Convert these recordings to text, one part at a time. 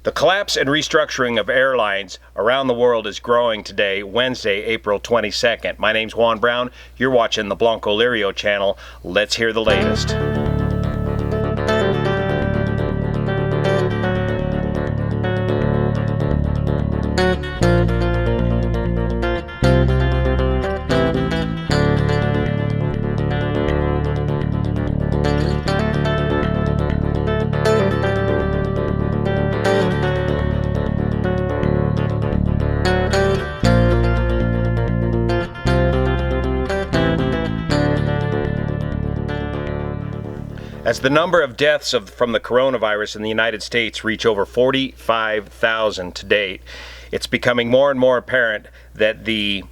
The collapse and restructuring of airlines around the world is growing today, Wednesday, April 22nd. My name's Juan Brown. You're watching the Blancolirio channel. Let's hear the latest. As the number of deaths from the coronavirus in the United States reach over 45,000 to date, it's becoming more and more apparent that the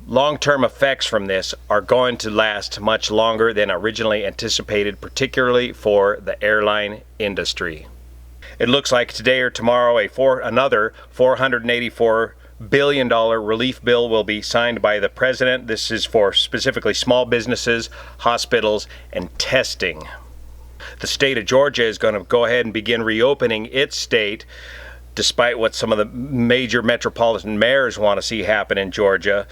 long-term effects from this are going to last much longer than originally anticipated, particularly for the airline industry. It looks like today or tomorrow another $484 billion relief bill will be signed by the president. This is for specifically small businesses, hospitals, and testing. The state of Georgia is going to go ahead and begin reopening its state, despite what some of the major metropolitan mayors want to see happen in Georgia,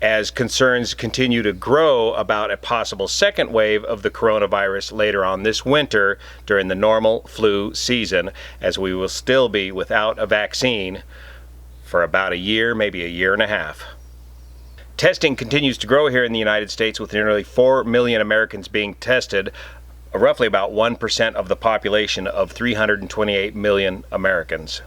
as concerns continue to grow about a possible second wave of the coronavirus later on this winter during the normal flu season, as we will still be without a vaccine for about a year, maybe a year and a half. Testing continues to grow here in the United States, with nearly 4 million Americans being tested, roughly about 1% of the population of 328 million Americans.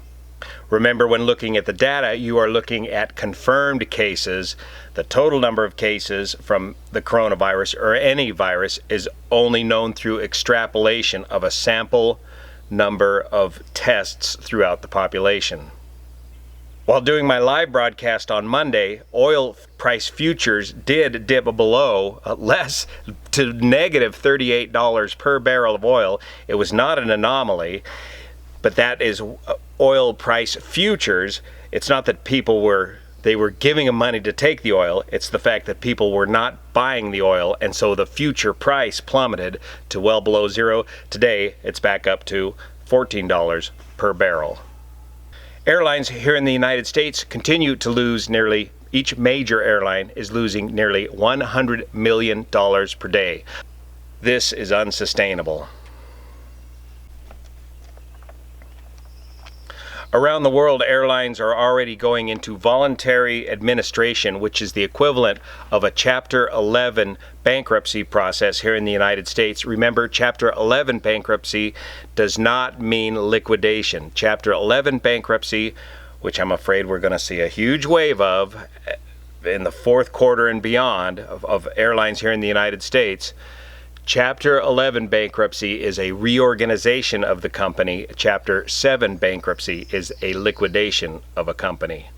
Remember, when looking at the data, you are looking at confirmed cases. The total number of cases from the coronavirus or any virus is only known through extrapolation of a sample number of tests throughout the population. While doing my live broadcast on Monday, oil price futures did dip below less to negative $38 per barrel of oil. It was not an anomaly, but that is oil price futures. It's not that they were giving them money to take the oil. It's the fact that people were not buying the oil, and so the future price plummeted to well below zero. Today, it's back up to $14 per barrel. Airlines here in the United States continue to lose each major airline is losing nearly $100 million per day. This is unsustainable. Around the world, airlines are already going into voluntary administration, which is the equivalent of a Chapter 11 bankruptcy process here in the United States. Remember, Chapter 11 bankruptcy does not mean liquidation. Chapter 11 bankruptcy, which I'm afraid we're going to see a huge wave of in the fourth quarter and beyond of airlines here in the United States. Chapter 11 bankruptcy is a reorganization of the company. Chapter 7 bankruptcy is a liquidation of a company.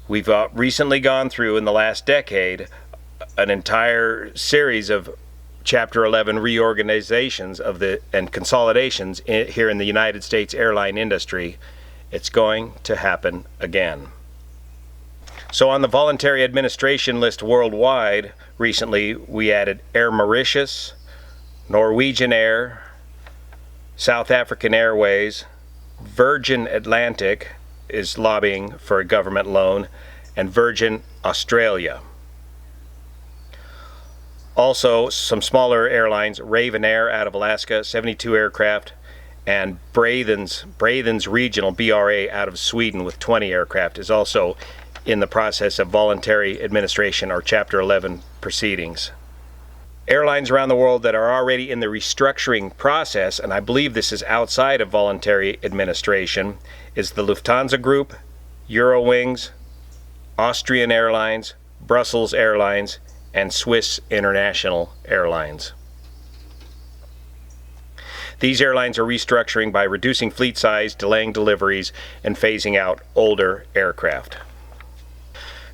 We've recently gone through, in the last decade, an entire series of Chapter 11 reorganizations and consolidations here in the United States airline industry. It's going to happen again. So on the voluntary administration list worldwide, recently we added Air Mauritius, Norwegian Air, South African Airways, Virgin Atlantic is lobbying for a government loan, and Virgin Australia. Also, some smaller airlines, Raven Air out of Alaska, 72 aircraft, and Brathen's Regional, BRA, out of Sweden with 20 aircraft, is also in the process of voluntary administration or Chapter 11 proceedings. Airlines around the world that are already in the restructuring process, and I believe this is outside of voluntary administration, is the Lufthansa Group, Eurowings, Austrian Airlines, Brussels Airlines, and Swiss International Airlines. These airlines are restructuring by reducing fleet size, delaying deliveries, and phasing out older aircraft.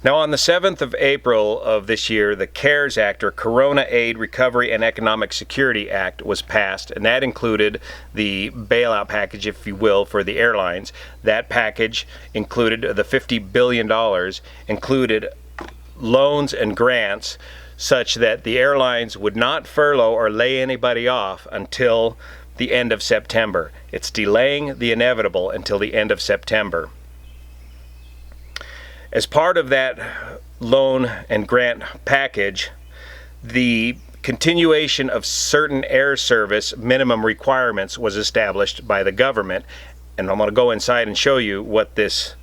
Now, on the 7th of April of this year, the CARES Act, or Corona Aid, Recovery, and Economic Security Act, was passed, and that included the bailout package, if you will, for the airlines. That package included the $50 billion, included loans and grants such that the airlines would not furlough or lay anybody off until the end of September. It's delaying the inevitable until the end of September. As part of that loan and grant package, the continuation of certain air service minimum requirements was established by the government. And I'm going to go inside and show you what this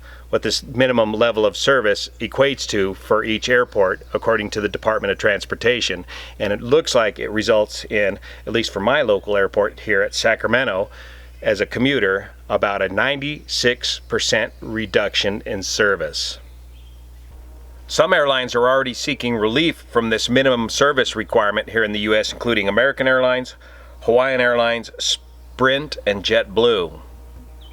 minimum level of service equates to for each airport according to the Department of Transportation. And it looks like it results in, at least for my local airport here at Sacramento, as a commuter, about a 96% reduction in service. Some airlines are already seeking relief from this minimum service requirement here in the U.S., including American Airlines, Hawaiian Airlines, Sprint, and JetBlue.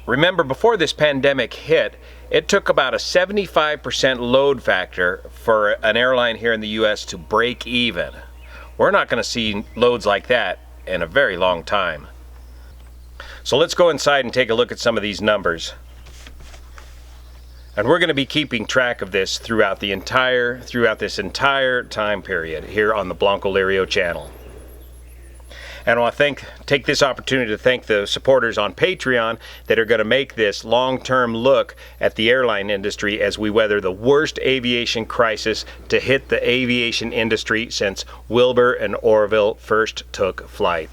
Remember, before this pandemic hit, it took about a 75% load factor for an airline here in the U.S. to break even. We're not going to see loads like that in a very long time. So let's go inside and take a look at some of these numbers. And we're going to be keeping track of this throughout this entire time period here on the Blancolirio channel. And I want to take this opportunity to thank the supporters on Patreon that are going to make this long-term look at the airline industry as we weather the worst aviation crisis to hit the aviation industry since Wilbur and Orville first took flight.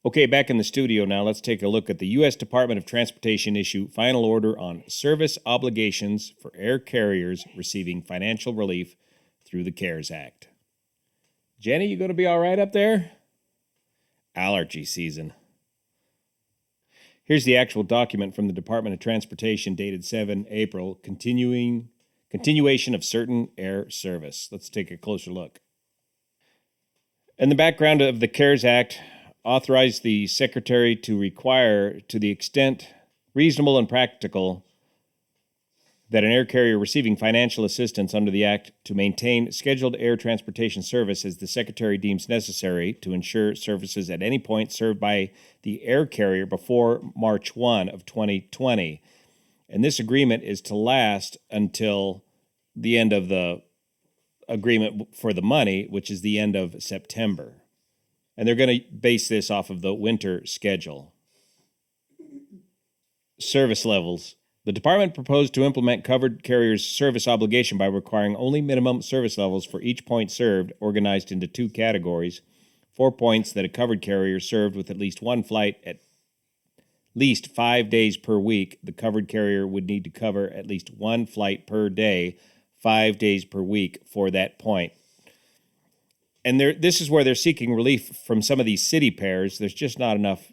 Okay, back in the studio now, let's take a look at the U.S. Department of Transportation issue final order on service obligations for air carriers receiving financial relief through the CARES Act. Jenny, you going to be all right up there? Allergy season. Here's the actual document from the Department of Transportation dated 7 April, continuation of certain air service. Let's take a closer look. In the background of the CARES Act, authorized the Secretary to require, to the extent reasonable and practical, that an air carrier receiving financial assistance under the Act to maintain scheduled air transportation service as the Secretary deems necessary to ensure services at any point served by the air carrier before March 1 of 2020. And this agreement is to last until the end of the agreement for the money, which is the end of September. And they're going to base this off of the winter schedule. Service levels. The department proposed to implement covered carriers' service obligation by requiring only minimum service levels for each point served, organized into two categories. 4 points that a covered carrier served with at least one flight at least 5 days per week. The covered carrier would need to cover at least one flight per day, 5 days per week for that point. And this is where they're seeking relief from some of these city pairs. There's just not enough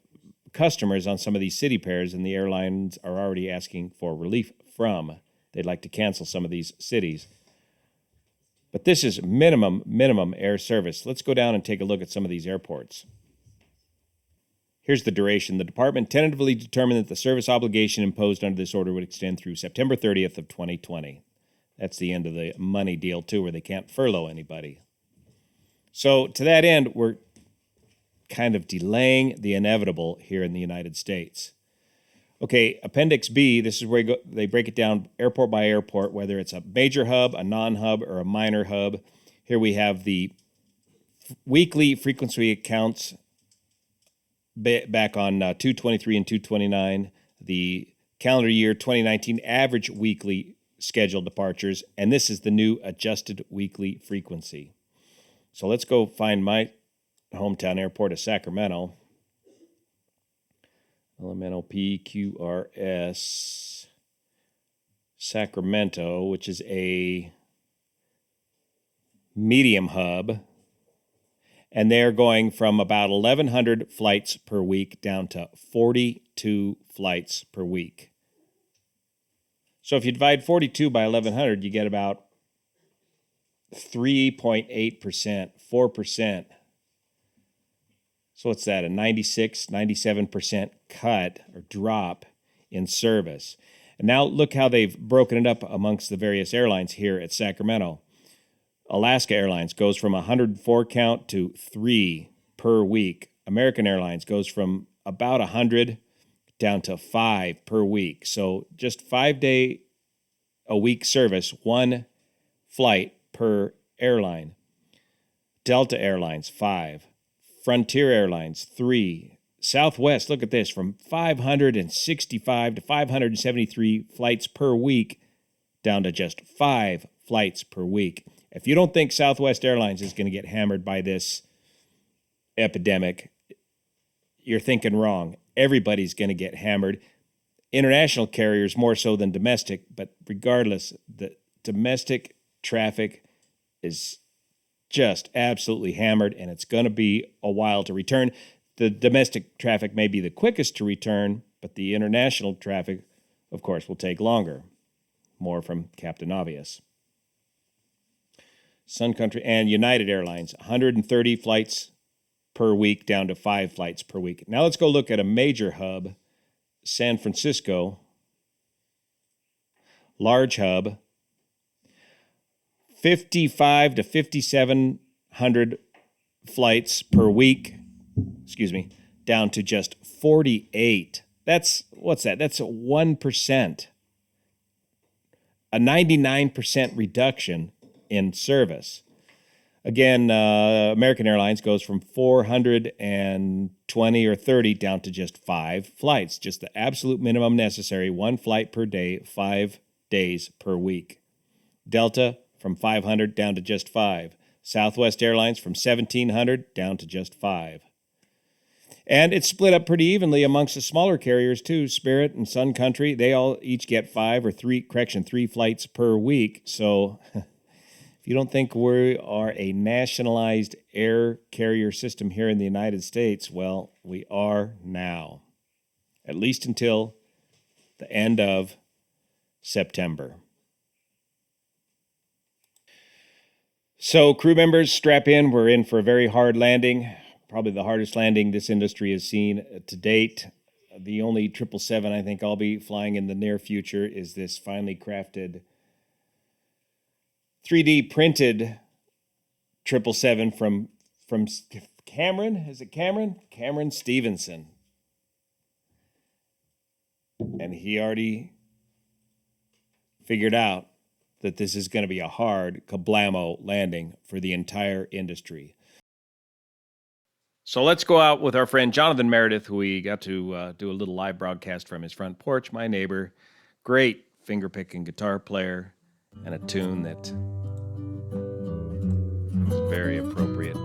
customers on some of these city pairs, and the airlines are already asking for relief from. They'd like to cancel some of these cities. But this is minimum air service. Let's go down and take a look at some of these airports. Here's the duration. The department tentatively determined that the service obligation imposed under this order would extend through September 30th of 2020. That's the end of the money deal, too, where they can't furlough anybody. So to that end, we're kind of delaying the inevitable here in the United States. Okay, Appendix B, this is where they break it down airport by airport, whether it's a major hub, a non-hub, or a minor hub. Here we have the weekly frequency accounts back on 223 and 229, the calendar year 2019 average weekly scheduled departures, and this is the new adjusted weekly frequency. So let's go find my hometown airport of Sacramento. Elemental PQRS Sacramento, which is a medium hub. And they're going from about 1,100 flights per week down to 42 flights per week. So if you divide 42 by 1,100, you get about 3.8%, 4%. So what's that, a 96, 97% cut or drop in service. And now look how they've broken it up amongst the various airlines here at Sacramento. Alaska Airlines goes from 104 count to 3 per week. American Airlines goes from about 100 down to 5 per week. So just 5 day a week service, one flight per airline. Delta Airlines, 5. Frontier Airlines, 3. Southwest, look at this, from 565 to 573 flights per week down to just 5 flights per week. If you don't think Southwest Airlines is going to get hammered by this epidemic, you're thinking wrong. Everybody's going to get hammered. International carriers more so than domestic, but regardless, the domestic traffic is just absolutely hammered, and it's going to be a while to return. The domestic traffic may be the quickest to return, but the international traffic, of course, will take longer. More from Captain Obvious. Sun Country and United Airlines, 130 flights per week down to 5 flights per week. Now let's go look at a major hub, San Francisco, large hub, 55 to 5,700 flights per week, down to just 48. What's that? That's 1%. A 99% reduction in service. Again, American Airlines goes from 420 or 30 down to just 5 flights, just the absolute minimum necessary, 1 flight per day, 5 days per week. Delta from 500 down to just 5. Southwest Airlines from 1,700 down to just 5. And it's split up pretty evenly amongst the smaller carriers too. Spirit and Sun Country, they all each get 3 flights per week. So if you don't think we are a nationalized air carrier system here in the United States, well, we are now, at least until the end of September. So crew members, strap in. We're in for a very hard landing. Probably the hardest landing this industry has seen to date. The only 777 I think I'll be flying in the near future is this finely crafted 3D printed 777 from Cameron. Is it Cameron? Cameron Stevenson. And he already figured out that this is going to be a hard kablamo landing for the entire industry. So let's go out with our friend Jonathan Meredith, who we got to do a little live broadcast from his front porch, my neighbor. Great finger-picking guitar player and a tune that is very appropriate